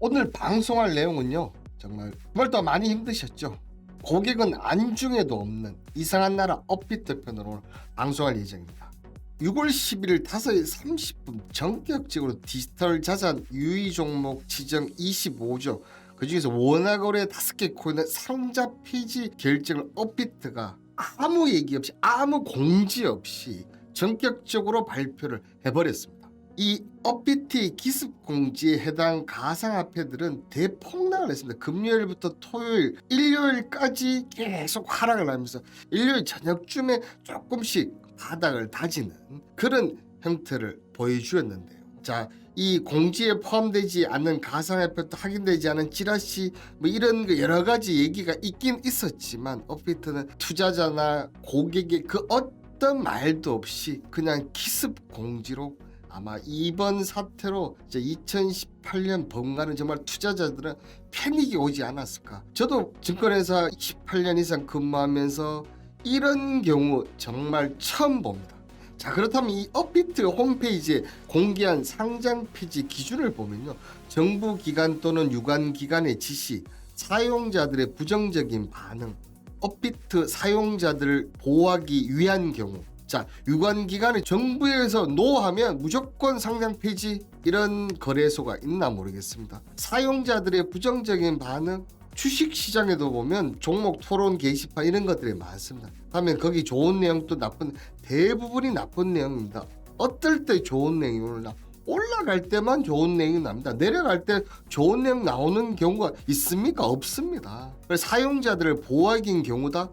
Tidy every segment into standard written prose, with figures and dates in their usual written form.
오늘 방송할 내용은요, 정말 더 많이 힘드셨죠? 고객은 안중에도 없는 이상한 나라 업비트 편으로 오늘 방송할 예정입니다. 6월 11일 5시 30분 전격적으로 디지털 자산 유의 종목 지정 25조, 그 중에서 원화거래 5개 코인의 상자 폐지 결정을 업비트가 아무 얘기 없이, 아무 공지 없이 전격적으로 발표를 해버렸습니다. 이 업비트의 기습 공지에 해당 가상화폐들은 대폭락을 했습니다. 금요일부터 토요일, 일요일까지 계속 하락을 하면서 일요일 저녁쯤에 조금씩 바닥을 다지는 그런 형태를 보여주었는데요. 자, 이 공지에 포함되지 않는 가상화폐도 확인되지 않은 찌라시 뭐 이런 여러 가지 얘기가 있긴 있었지만, 업비트는 투자자나 고객의 그 어떤 말도 없이 그냥 기습 공지로, 아마 이번 사태로 이제 2018년 번가는 정말 투자자들은 패닉이 오지 않았을까. 저도 증권회사 18년 이상 근무하면서 이런 경우 정말 처음 봅니다. 자, 그렇다면 이 업비트 홈페이지에 공개한 상장 폐지 기준을 보면요, 정부 기관 또는 유관 기관의 지시, 사용자들의 부정적인 반응, 업비트 사용자들을 보호하기 위한 경우. 자, 유관기관이 정부에서 노하면 무조건 상장 폐지, 이런 거래소가 있나 모르겠습니다. 사용자들의 부정적인 반응, 주식시장에도 보면 종목 토론 게시판 이런 것들이 많습니다. 하면 거기 좋은 내용도 나쁜, 대부분이 나쁜 내용입니다. 어떨 때 좋은 내용이 올라갈 때만 좋은 내용이 납니다. 내려갈 때 좋은 내용 나오는 경우가 있습니까? 없습니다. 사용자들을 보호하기인 경우다?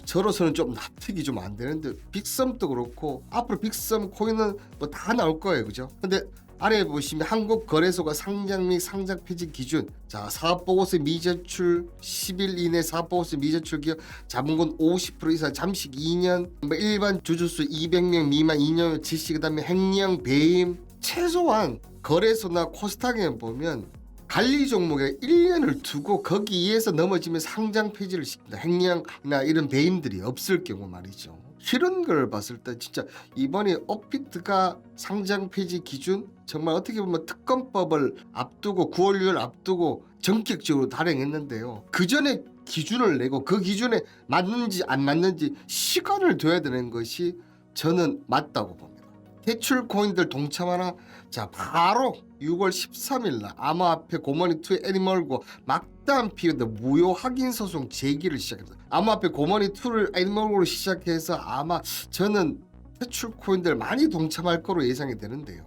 저로서는 좀 납득이 좀 안 되는데, 빅썸도 그렇고 앞으로 빅썸 코인은 뭐 다 나올 거예요, 그죠? 근데 아래 보시면 한국 거래소가 상장 및 상장 폐지 기준, 자, 사업보고서 미제출 10일 이내 사업보고서 미제출 기업 자본금 50% 이상 잠식 2년, 뭐 일반 주주수 200명 미만 2년 지시, 그다음에 횡령 배임, 최소한 거래소나 코스닥에 보면 관리 종목에 1년을 두고 거기에서 넘어지면 상장 폐지를 시킵니다. 횡령이나 이런 배임들이 없을 경우 말이죠. 이런 걸 봤을 때 진짜 이번에 업비트가 상장 폐지 기준, 정말 어떻게 보면 특검법을 앞두고 9월 6일 앞두고 전격적으로 단행했는데요. 그 전에 기준을 내고 그 기준에 맞는지 안 맞는지 시간을 둬야 되는 것이 저는 맞다고 봅니다. 대출 코인들 동참하나? 자, 바로 6월 13일 날 암호화폐 고머니2 애니멀고 막단 피어드 무효 확인 소송 제기를 시작합니다. 암호화폐 고머니2를 애니멀고로 시작해서 아마 저는 대출 코인들 많이 동참할 거로 예상이 되는데요.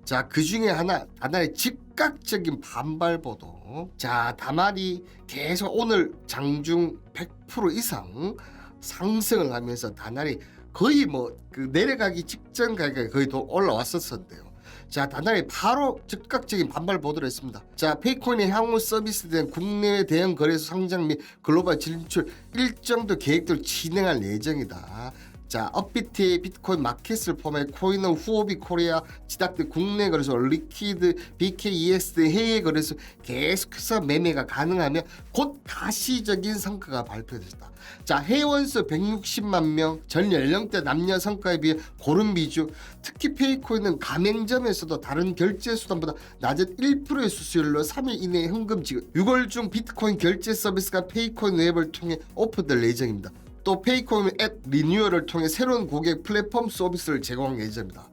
자, 그 중에 하나의 즉각적인 반발 보도. 자, 다만이 계속 오늘 장중 100% 이상 상승을 하면서 다날이 거의 그 내려가기 직전 가격이 거의 더 올라왔었는데요. 자, 다날이 바로 즉각적인 반발 보도를 했습니다. 자, 페이코인의 향후 서비스된 국내외 대형 거래소 상장 및 글로벌 진출 일정도 계획대로 진행할 예정이다. 자, 업비트의 비트코인 마켓을 포함해 코인은 후오비 코리아, 지닥들 국내 거래소, 리퀴드, BKEX 해외 거래소 계속해서 매매가 가능하며 곧 가시적인 성과가 발표됐다. 자, 회원수 160만 명, 전 연령대 남녀 성과에 비해 고른 비중, 특히 페이코인은 가맹점에서도 다른 결제 수단보다 낮은 1%의 수수료로 3일 이내에 현금 지급, 6월 중 비트코인 결제 서비스가 페이코인 웹을 통해 오픈될 예정입니다. 또 페이코인 앱 리뉴얼을 통해 새로운 고객 플랫폼 서비스를 제공할 예정입니다.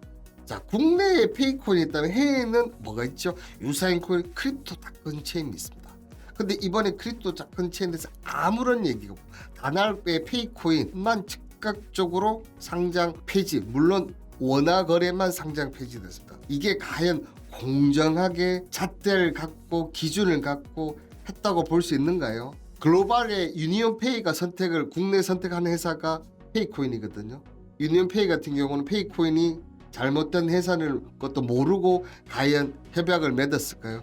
자, 국내에 페이코인이 있다면 해외에는 뭐가 있죠? 유사인 코인, 크립토 다큰 체인이 있습니다. 근데 이번에 크립토 다큰 체인에 대해서 아무런 얘기가 없고, 다날의 페이코인만 즉각적으로 상장 폐지, 물론 원화 거래만 상장 폐지됐습니다. 이게 과연 공정하게 잣대를 갖고 기준을 갖고 했다고 볼 수 있는가요? 글로벌의 유니온페이가 선택을 국내 선택한 회사가 페이코인이거든요. 유니온페이 같은 경우는 페이코인이 잘못된 회사를 것도 모르고 과연 협약을 맺었을까요?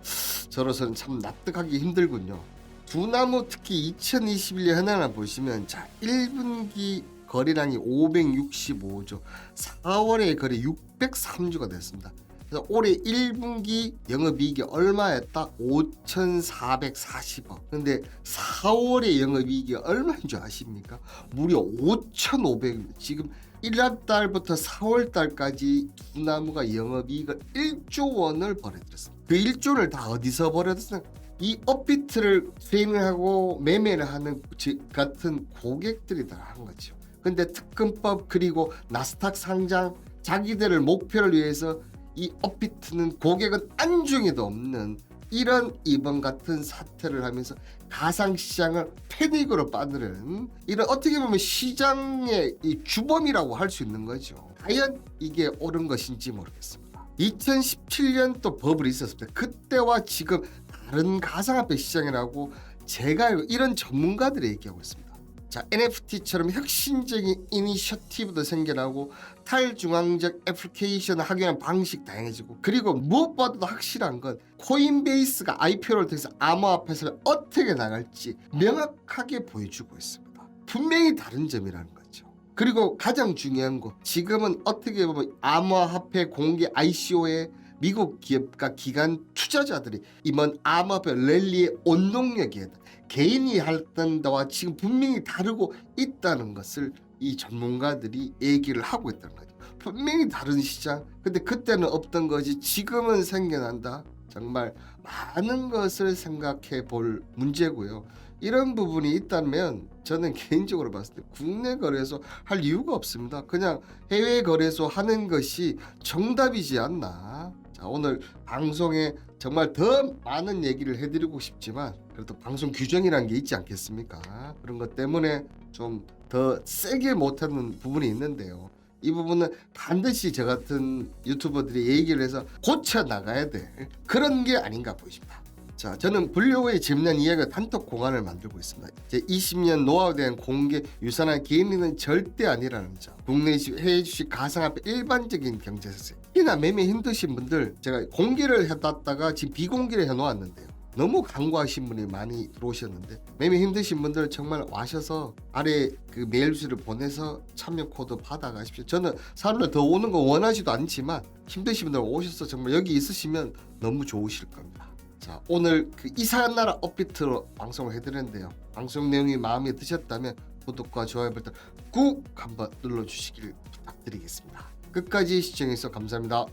저로서는 참 납득하기 힘들군요. 두나무 특히 2021년 현황을 보시면, 자, 1분기 거래량이 565조, 4월의 거래 603조가 됐습니다. 그래서 올해 1분기 영업이익이 얼마였다? 5,440억. 근데 4월에 영업이익이 얼마인 줄 아십니까? 무려 5,500억. 지금 1월 달부터 4월 달까지 두나무가 영업이익을 1조 원을 벌어들였습니다. 그 1조 원을 다 어디서 벌어들였어요? 이 업비트를 수행을 하고 매매를 하는 같은 고객들이 다 한 거죠. 근데 특근법 그리고 나스닥 상장 자기들을 목표를 위해서 이 업비트는 고객은 안중에도 없는 이런 이번 같은 사태를 하면서 가상시장을 패닉으로 빠뜨리는 이런 어떻게 보면 시장의 이 주범이라고 할 수 있는 거죠. 과연 이게 옳은 것인지 모르겠습니다. 2017년 또 버블이 있었습니다. 그때와 지금 다른 가상화폐 시장이라고 제가 이런 전문가들이 얘기하고 있습니다. 자, NFT처럼 혁신적인 이니셔티브도 생겨나고 탈중앙적 애플리케이션 확인하는 방식 다양해지고 그리고 무엇보다도 확실한 건 코인베이스가 IPO를 통해서 암호화폐를 어떻게 나갈지 명확하게 보여주고 있습니다. 분명히 다른 점이라는 거죠. 그리고 가장 중요한 거 지금은 어떻게 보면 암호화폐 공개 ICO에 미국 기업과 기관 투자자들이 이번 암호화폐 랠리의 원동력이다. 개인이 했던 데와 지금 분명히 다르고 있다는 것을 이 전문가들이 얘기를 하고 있다는 거죠. 분명히 다른 시장. 근데 그때는 없던 거지 지금은 생겨난다. 정말 많은 것을 생각해 볼 문제고요. 이런 부분이 있다면 저는 개인적으로 봤을 때 국내 거래소 할 이유가 없습니다. 그냥 해외 거래소 하는 것이 정답이지 않나. 자, 오늘 방송에 정말 더 많은 얘기를 해드리고 싶지만 그래도 방송 규정이라는 게 있지 않겠습니까? 그런 것 때문에 좀 더 세게 못하는 부분이 있는데요. 이 부분은 반드시 저 같은 유튜버들이 얘기를 해서 고쳐 나가야 될 그런 게 아닌가 보입니다. 자, 저는 블로그의 재미난 이야기가 단톡 공간을 만들고 있습니다. 제 20년 노하우에 대한 공개 유산한 개인은 절대 아니라는 점. 국내 주식, 해외 주식, 가상화폐 일반적인 경제세세. 특히나 매매 힘드신 분들 제가 공개를 해놨다가 지금 비공개를 해놓았는데요. 너무 간과하신 분이 많이 들어오셨는데 매매 힘드신 분들 정말 와셔서 아래 그 메일 주소를 보내서 참여 코드 받아가십시오. 저는 사람들 더 오는 거 원하지도 않지만 힘드신 분들 오셔서 정말 여기 있으시면 너무 좋으실 겁니다. 자, 오늘 그 이상한 나라 업비트로 방송을 해드렸는데요. 방송 내용이 마음에 드셨다면 구독과 좋아요 버튼 꾹 한번 눌러주시길 부탁드리겠습니다. 끝까지 시청해주셔서 감사합니다.